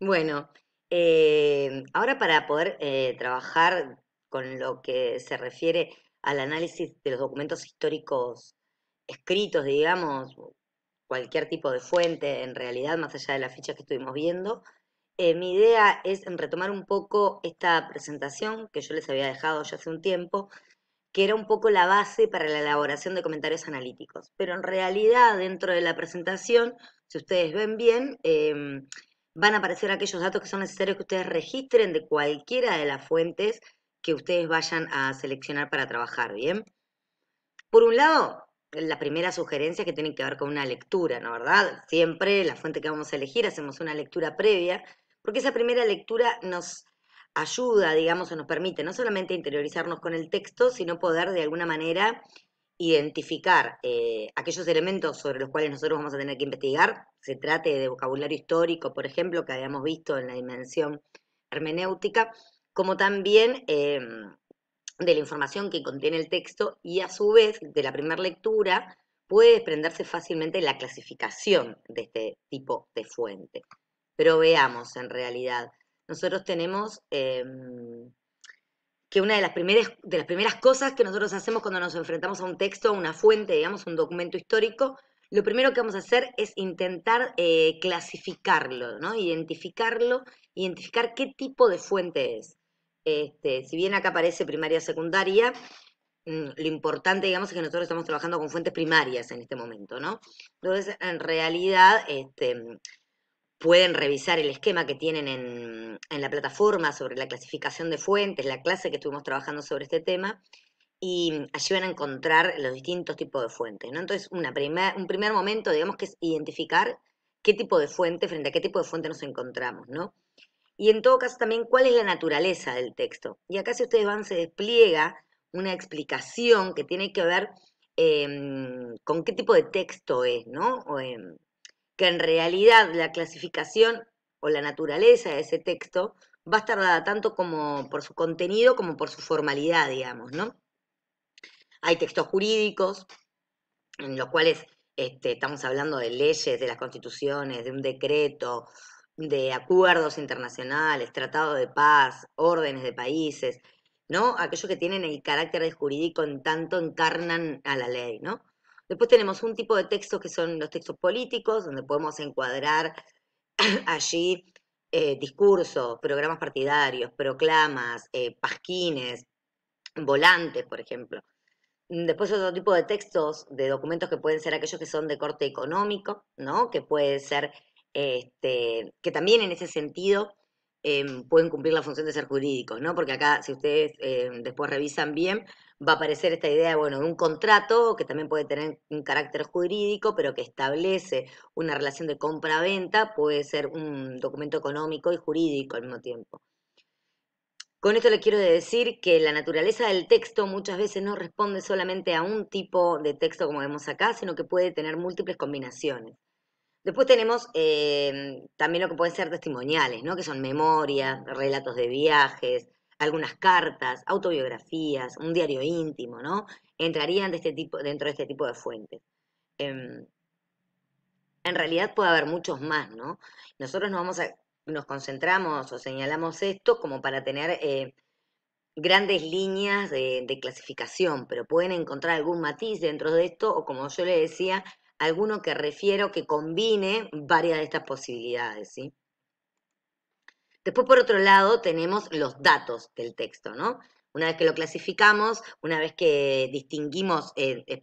Bueno, ahora para poder trabajar con lo que se refiere al análisis de los documentos históricos escritos, digamos, cualquier tipo de fuente, en realidad, más allá de las fichas que estuvimos viendo, mi idea es retomar un poco esta presentación que yo les había dejado ya hace un tiempo, que era un poco la base para la elaboración de comentarios analíticos. Pero en realidad, dentro de la presentación, si ustedes ven bien, van a aparecer aquellos datos que son necesarios que ustedes registren de cualquiera de las fuentes que ustedes vayan a seleccionar para trabajar, ¿bien? Por un lado, la primera sugerencia que tiene que ver con una lectura, ¿no verdad? Siempre la fuente que vamos a elegir hacemos una lectura previa, porque esa primera lectura nos ayuda, digamos, o nos permite no solamente interiorizarnos con el texto, sino poder de alguna manera identificar aquellos elementos sobre los cuales nosotros vamos a tener que investigar, se trate de vocabulario histórico, por ejemplo, que habíamos visto en la dimensión hermenéutica, como también de la información que contiene el texto y a su vez de la primera lectura puede desprenderse fácilmente la clasificación de este tipo de fuente. Pero veamos en realidad, nosotros tenemos que una de las primeras cosas que nosotros hacemos cuando nos enfrentamos a un texto, a una fuente, digamos, un documento histórico, lo primero que vamos a hacer es intentar clasificarlo, ¿no? Identificar qué tipo de fuente es. Si bien acá aparece primaria o secundaria, lo importante, digamos, es que nosotros estamos trabajando con fuentes primarias en este momento, ¿no? Entonces, en realidad, pueden revisar el esquema que tienen en la plataforma sobre la clasificación de fuentes, la clase que estuvimos trabajando sobre este tema, y allí van a encontrar los distintos tipos de fuentes, ¿no? Entonces, un primer momento, digamos, que es identificar qué tipo de fuente, frente a qué tipo de fuente nos encontramos, ¿no? Y en todo caso también cuál es la naturaleza del texto. Y acá si ustedes van se despliega una explicación que tiene que ver con qué tipo de texto es, ¿no? Que en realidad la clasificación o la naturaleza de ese texto va a estar dada tanto como por su contenido como por su formalidad, digamos, ¿no? Hay textos jurídicos en los cuales estamos hablando de leyes, de las constituciones, de un decreto, de acuerdos internacionales, tratados de paz, órdenes de países, ¿no? Aquellos que tienen el carácter de jurídico en tanto encarnan a la ley, ¿no? Después tenemos un tipo de textos que son los textos políticos, donde podemos encuadrar allí discursos, programas partidarios, proclamas, pasquines, volantes, por ejemplo. Después otro tipo de textos, de documentos que pueden ser aquellos que son de corte económico, ¿no? Que puede ser, que también en ese sentido pueden cumplir la función de ser jurídicos, ¿no? Porque acá, si ustedes después revisan bien, va a aparecer esta idea, bueno, de un contrato que también puede tener un carácter jurídico, pero que establece una relación de compra-venta, puede ser un documento económico y jurídico al mismo tiempo. Con esto le quiero decir que la naturaleza del texto muchas veces no responde solamente a un tipo de texto como vemos acá, sino que puede tener múltiples combinaciones. Después tenemos también lo que pueden ser testimoniales, ¿no? Que son memorias, relatos de viajes, algunas cartas, autobiografías, un diario íntimo, ¿no? Entrarían dentro de este tipo de fuentes. Em, en realidad puede haber muchos más, ¿no? Nosotros nos concentramos o señalamos esto como para tener grandes líneas de clasificación, pero pueden encontrar algún matiz dentro de esto, o como yo le decía, alguno que refiero que combine varias de estas posibilidades, ¿sí? Después, por otro lado, tenemos los datos del texto, ¿no? Una vez que lo clasificamos, una vez que distinguimos,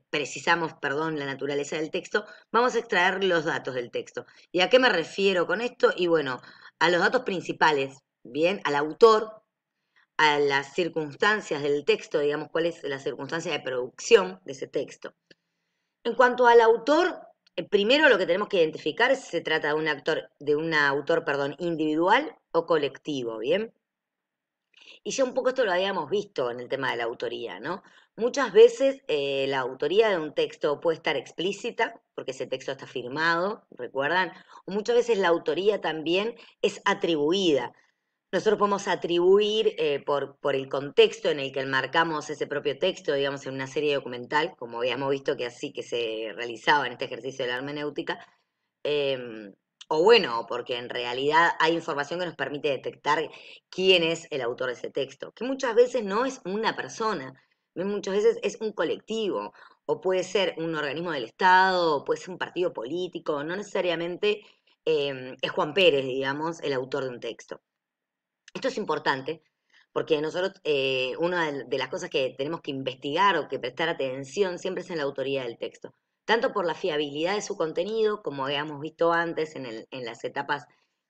precisamos, perdón, la naturaleza del texto, vamos a extraer los datos del texto. ¿Y a qué me refiero con esto? Y bueno, a los datos principales, ¿bien? Al autor, a las circunstancias del texto, digamos, cuál es la circunstancia de producción de ese texto. En cuanto al autor, primero lo que tenemos que identificar es si se trata de un autor, perdón, individual o colectivo, ¿bien? Y ya un poco esto lo habíamos visto en el tema de la autoría, ¿no? Muchas veces la autoría de un texto puede estar explícita, porque ese texto está firmado, ¿recuerdan? O muchas veces la autoría también es atribuida. Nosotros podemos atribuir por el contexto en el que enmarcamos ese propio texto, digamos, en una serie documental, como habíamos visto que así que se realizaba en este ejercicio de la hermenéutica, O bueno, porque en realidad hay información que nos permite detectar quién es el autor de ese texto, que muchas veces no es una persona, muchas veces es un colectivo, o puede ser un organismo del Estado, o puede ser un partido político, no necesariamente es Juan Pérez, digamos, el autor de un texto. Esto es importante porque nosotros, una de las cosas que tenemos que investigar o que prestar atención siempre es en la autoría del texto, tanto por la fiabilidad de su contenido, como habíamos visto antes en las etapas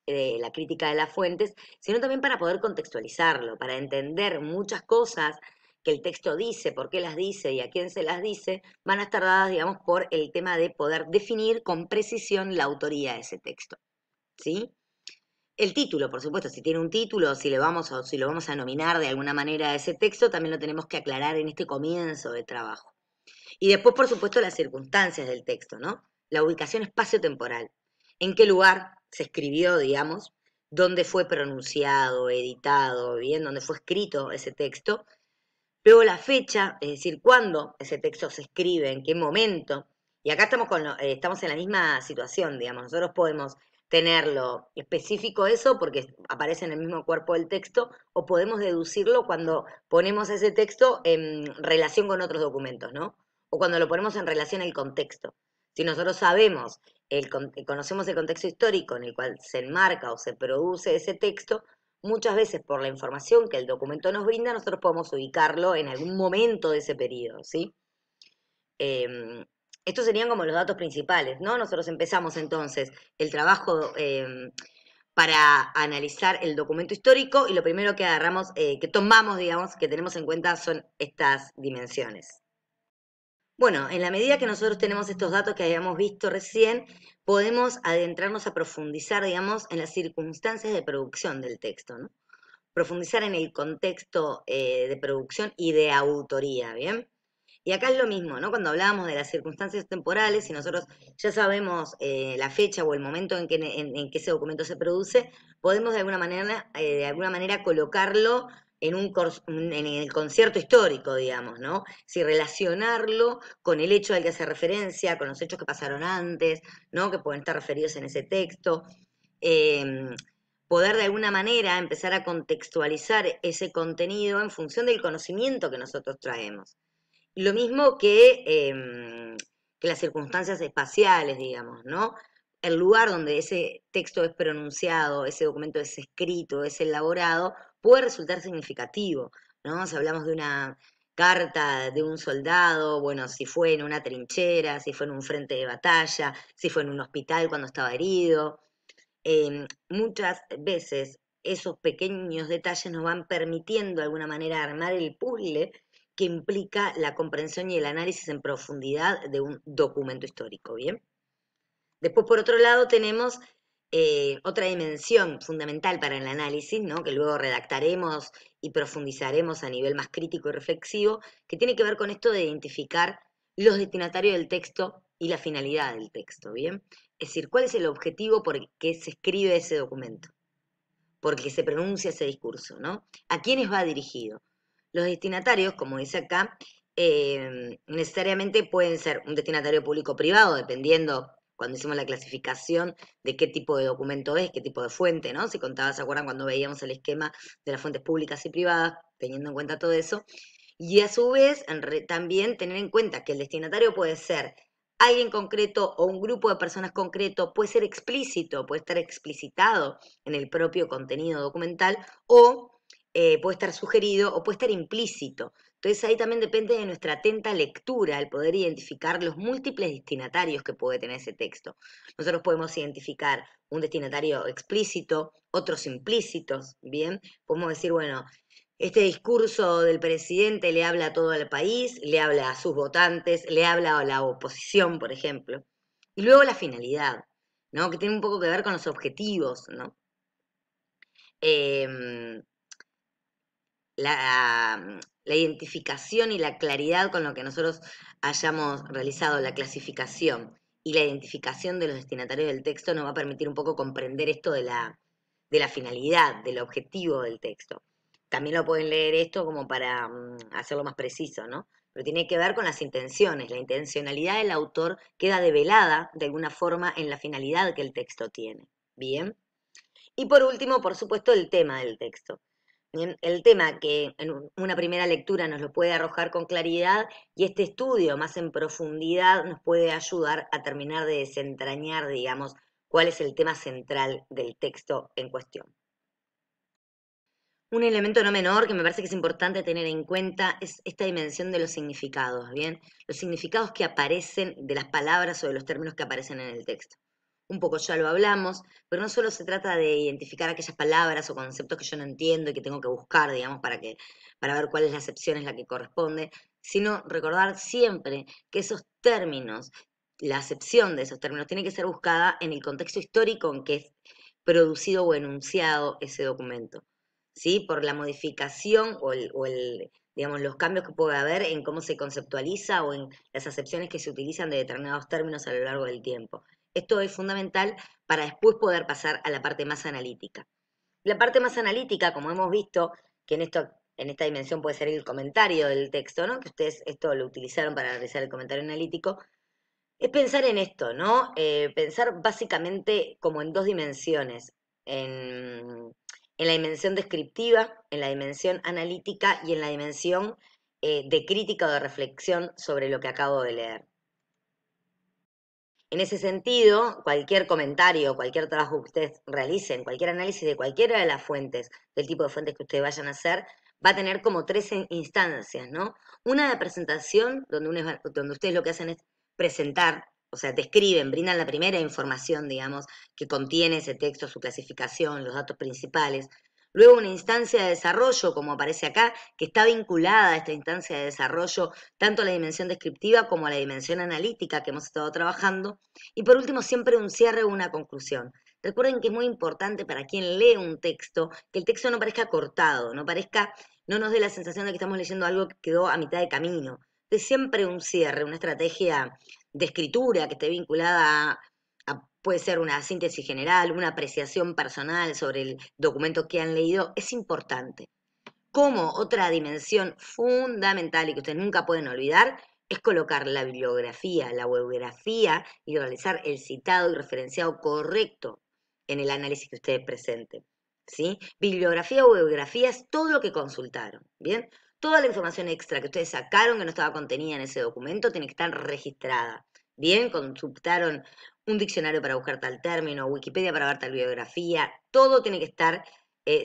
de la crítica de las fuentes, sino también para poder contextualizarlo, para entender muchas cosas que el texto dice, por qué las dice y a quién se las dice, van a estar dadas, digamos, por el tema de poder definir con precisión la autoría de ese texto, ¿sí? El título, por supuesto, si tiene un título, si lo vamos a nominar de alguna manera a ese texto, también lo tenemos que aclarar en este comienzo de trabajo. Y después, por supuesto, las circunstancias del texto, ¿no? La ubicación espacio-temporal. ¿En qué lugar se escribió, digamos? ¿Dónde fue pronunciado, editado, bien? ¿Dónde fue escrito ese texto? Luego la fecha, es decir, cuándo ese texto se escribe, en qué momento. Y acá estamos en la misma situación, digamos. Nosotros podemos tenerlo específico eso porque aparece en el mismo cuerpo del texto, o podemos deducirlo cuando ponemos ese texto en relación con otros documentos, ¿no? O cuando lo ponemos en relación al contexto. Si nosotros sabemos, conocemos el contexto histórico en el cual se enmarca o se produce ese texto, muchas veces por la información que el documento nos brinda, nosotros podemos ubicarlo en algún momento de ese periodo, ¿sí? Estos serían como los datos principales, ¿no? Nosotros empezamos entonces el trabajo para analizar el documento histórico y lo primero que agarramos, que tomamos, digamos, que tenemos en cuenta son estas dimensiones. Bueno, en la medida que nosotros tenemos estos datos que habíamos visto recién, podemos adentrarnos a profundizar, digamos, en las circunstancias de producción del texto, ¿no? Profundizar en el contexto de producción y de autoría, ¿bien? Y acá es lo mismo, ¿no? Cuando hablábamos de las circunstancias temporales, si nosotros ya sabemos la fecha o el momento en que ese documento se produce, podemos de alguna manera colocarlo en el concierto histórico, digamos, ¿no? Si relacionarlo con el hecho al que hace referencia, con los hechos que pasaron antes, ¿no? Que pueden estar referidos en ese texto. Eh, Poder de alguna manera empezar a contextualizar ese contenido en función del conocimiento que nosotros traemos. Lo mismo que las circunstancias espaciales, digamos, ¿no? El lugar donde ese texto es pronunciado, ese documento es escrito, es elaborado, puede resultar significativo, ¿no? Si hablamos de una carta de un soldado, bueno, si fue en una trinchera, si fue en un frente de batalla, si fue en un hospital cuando estaba herido. Muchas veces esos pequeños detalles nos van permitiendo de alguna manera armar el puzzle que implica la comprensión y el análisis en profundidad de un documento histórico, ¿bien? Después, por otro lado, tenemos otra dimensión fundamental para el análisis, ¿no? Que luego redactaremos y profundizaremos a nivel más crítico y reflexivo, que tiene que ver con esto de identificar los destinatarios del texto y la finalidad del texto, ¿bien? Es decir, cuál es el objetivo por el que se escribe ese documento, por el que se pronuncia ese discurso, ¿no? ¿A quiénes va dirigido? Los destinatarios, como dice acá, necesariamente pueden ser un destinatario público-privado, dependiendo, cuando hicimos la clasificación, de qué tipo de documento es, qué tipo de fuente, ¿no? Si contabas, ¿se acuerdan cuando veíamos el esquema de las fuentes públicas y privadas, teniendo en cuenta todo eso? Y a su vez, también tener en cuenta que el destinatario puede ser alguien concreto o un grupo de personas concreto, puede ser explícito, puede estar explicitado en el propio contenido documental, o puede estar sugerido o puede estar implícito. Entonces ahí también depende de nuestra atenta lectura el poder identificar los múltiples destinatarios que puede tener ese texto. Nosotros podemos identificar un destinatario explícito, otros implícitos, ¿bien? Podemos decir, bueno, este discurso del presidente le habla a todo el país, le habla a sus votantes, le habla a la oposición, por ejemplo. Y luego la finalidad, ¿no? Que tiene un poco que ver con los objetivos, ¿no? Eh, la identificación y la claridad con lo que nosotros hayamos realizado, la clasificación y la identificación de los destinatarios del texto nos va a permitir un poco comprender esto de la finalidad, del objetivo del texto. También lo pueden leer esto como para hacerlo más preciso, ¿no? pero tiene que ver con las intenciones. La intencionalidad del autor queda develada de alguna forma en la finalidad que el texto tiene. Bien. Y por último, por supuesto, el tema del texto. Bien, el tema que en una primera lectura nos lo puede arrojar con claridad y este estudio más en profundidad nos puede ayudar a terminar de desentrañar, digamos, cuál es el tema central del texto en cuestión. Un elemento no menor que me parece que es importante tener en cuenta es esta dimensión de los significados, ¿bien? Los significados que aparecen de las palabras o de los términos que aparecen en el texto. Un poco ya lo hablamos, pero no solo se trata de identificar aquellas palabras o conceptos que yo no entiendo y que tengo que buscar, digamos, para ver cuál es la acepción es la que corresponde, sino recordar siempre que esos términos, la acepción de esos términos, tiene que ser buscada en el contexto histórico en que es producido o enunciado ese documento. ¿Sí? Por la modificación digamos, los cambios que puede haber en cómo se conceptualiza o en las acepciones que se utilizan de determinados términos a lo largo del tiempo. Esto es fundamental para después poder pasar a la parte más analítica. La parte más analítica, como hemos visto, que en esta dimensión puede ser el comentario del texto, ¿no? Que ustedes esto lo utilizaron para realizar el comentario analítico, es pensar en esto, ¿no? Pensar básicamente como en dos dimensiones, en la dimensión descriptiva, en la dimensión analítica y en la dimensión de crítica o de reflexión sobre lo que acabo de leer. En ese sentido, cualquier comentario, cualquier trabajo que ustedes realicen, cualquier análisis de cualquiera de las fuentes, del tipo de fuentes que ustedes vayan a hacer, va a tener como tres instancias, ¿no? Una de presentación, donde ustedes lo que hacen es presentar, o sea, describen, brindan la primera información, digamos, que contiene ese texto, su clasificación, los datos principales. Luego una instancia de desarrollo, como aparece acá, que está vinculada a esta instancia de desarrollo tanto a la dimensión descriptiva como a la dimensión analítica que hemos estado trabajando. Y por último, siempre un cierre o una conclusión. Recuerden que es muy importante para quien lee un texto que el texto no parezca cortado, no nos dé la sensación de que estamos leyendo algo que quedó a mitad de camino. De siempre un cierre, una estrategia de escritura que esté vinculada puede ser una síntesis general, una apreciación personal sobre el documento que han leído, es importante. Como otra dimensión fundamental y que ustedes nunca pueden olvidar, es colocar la bibliografía, la bibliografía y realizar el citado y referenciado correcto en el análisis que ustedes presenten. ¿Sí? Bibliografía o bibliografía es todo lo que consultaron, ¿bien? Toda la información extra que ustedes sacaron que no estaba contenida en ese documento tiene que estar registrada. Bien, consultaron un diccionario para buscar tal término, Wikipedia para ver tal bibliografía, todo tiene que estar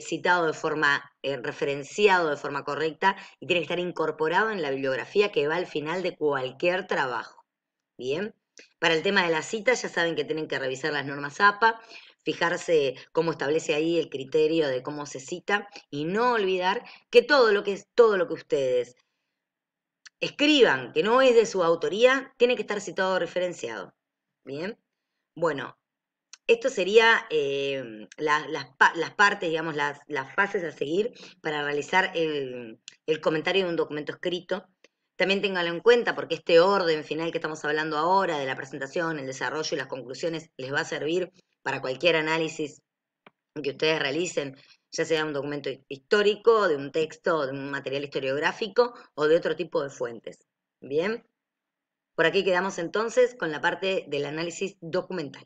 citado de forma, referenciado de forma correcta y tiene que estar incorporado en la bibliografía que va al final de cualquier trabajo. Bien, para el tema de las citas ya saben que tienen que revisar las normas APA, fijarse cómo establece ahí el criterio de cómo se cita y no olvidar que todo lo que ustedes escriban que no es de su autoría tiene que estar citado o referenciado. Bien, bueno, esto sería las partes, digamos, las fases a seguir para realizar el comentario de un documento escrito. También ténganlo en cuenta porque este orden final que estamos hablando ahora, de la presentación, el desarrollo y las conclusiones, les va a servir para cualquier análisis que ustedes realicen, ya sea un documento histórico, de un texto, de un material historiográfico o de otro tipo de fuentes. Bien, por aquí quedamos entonces con la parte del análisis documental.